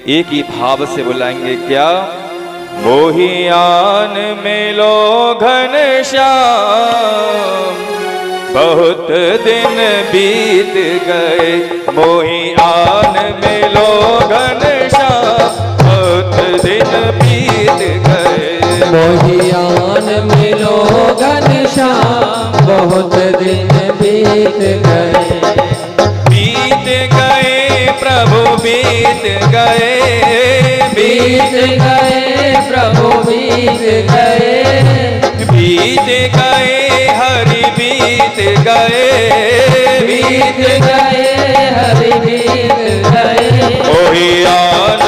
एक ही भाव से बुलाएंगे क्या? मोहियान मिलो घनश्याम, बहुत दिन बीत गए। मोहियान मिलो घनश्याम, बहुत दिन बीत गए। मोहियान मिलो घनश्याम, बहुत दिन बीत गए। बीत गए प्रभु बीत गए, बीत गए प्रभु बीत गए। बीत गए हरि बीत गए, बीत गए हरि बीत गए। मोहियान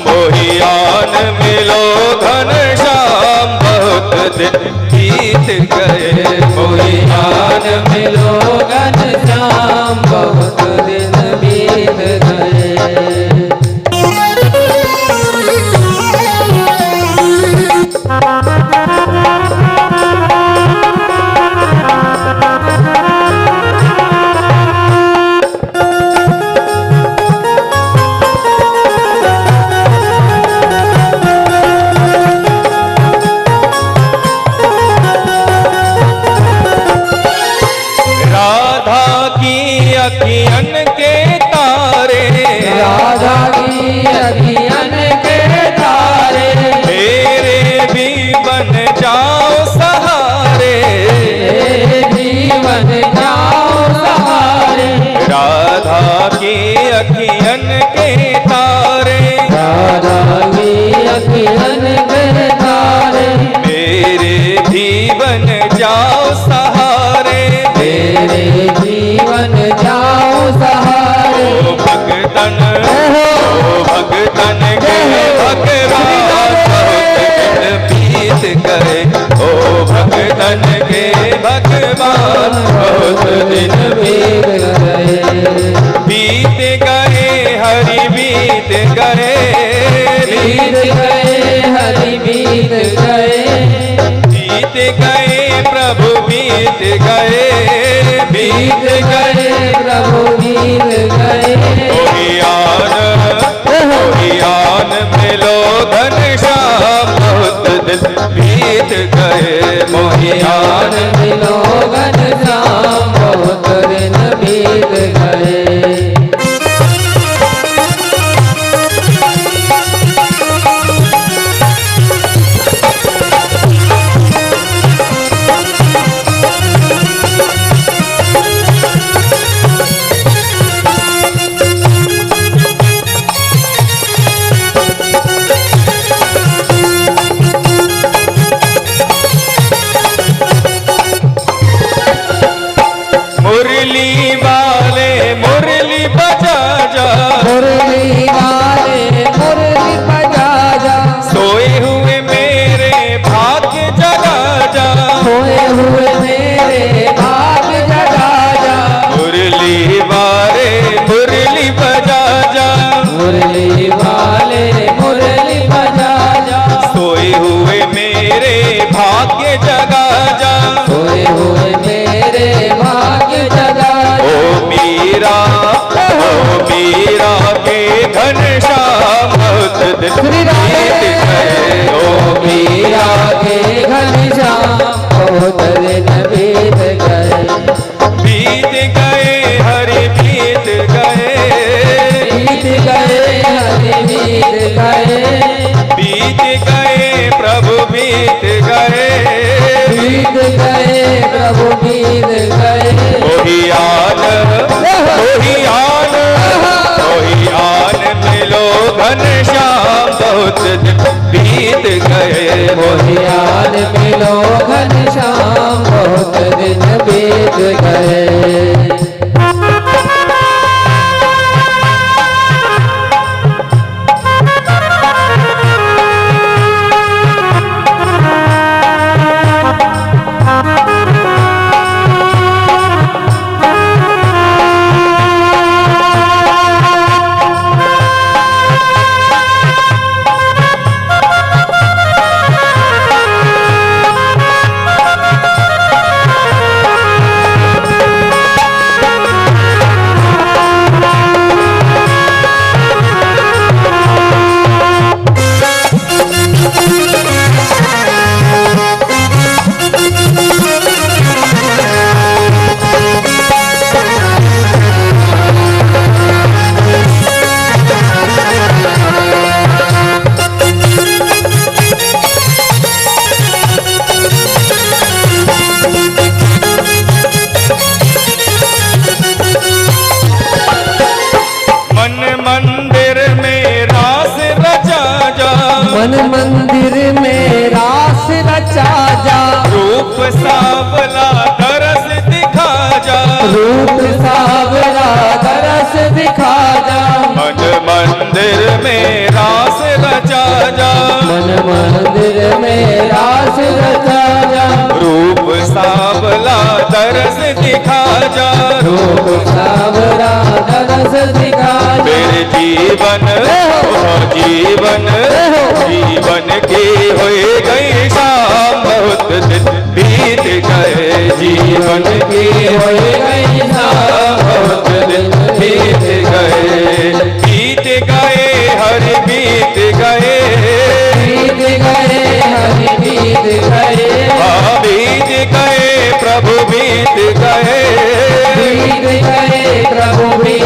मोहियान मिलो घनश्याम, बहुत दिन बीत गए। मोहियान मिलो घनश्याम, बहुत दिन बीत गए। अखियन के तारे, राधा की अखियन के तारे, मेरे भी बन जाओ सहारे, मेरे जीवन जाओ सहारे। राधा की अखियन के तारे, राधा की अखियन के तारे, मेरे भी बन जाओ सहारे, मेरे जीवन जाओ सहारे। ओ भगतन के भगवान, बहुत दिन बीत गए। ओ भगतन के भगवान, बहुत दिन बीत गए। बीत गए हरि बीत गए, बीत गए हरि बीत गए। बीत गए प्रभु बीत गए, बीत गए प्रभु बीत गए। मोहियान मिलो घनश्याम, बहुत दिन बीत गए। मोहियान मिलो घनश्याम, बहुत दिन बीत गए। मुरली वाले मुरली बजा जा, मुरली वाले मुरली बजा जा, सोए हुए मेरे भाग्य जगा जा, सोए हुए मेरे भाग्य जगा जा। मुरली वाले मुरली बजा जा, मुरली वाले मुरली बजा जा, सोए हुए मेरे भाग्य जगा जा। सोए हुए मेरे भाग्य जगा जा। ओ मीरा के घनश्याम, बहुत दिन बीत गए। ओ मीरा के घनश्याम, बहुत दिन बीत गए। बीत गए हरि बीत गए, बीत गए हरि बीत गए। बीत गए प्रभु बीत गए। बीत गए प्रभु बीत गए। मोहियान मिलो घनश्याम, बहुत दिन बीत गए। मोहियान मिलो घनश्याम, बहुत दिन बीत गए। सांवला तरस दिखा जा, रूप सांवला तरस दिखा जा, मन मंदिर में रास रचा जा, मन मंदिर में रास रचा जा, रूप सांवला तरस दिखा जा, रूप सांवला तरस दिखा जा। मेरे जीवन जीवन जीवन की हुई गई शाम, बहुत दिन बीत गए, जीवन की होए गई शाम, बहुत दिन बीत गए, बीत गए हरि बीत गए, बीत गए हरि बीत गए, हाँ बीत गए प्रभु बीत गए, बीत गए प्रभु बीत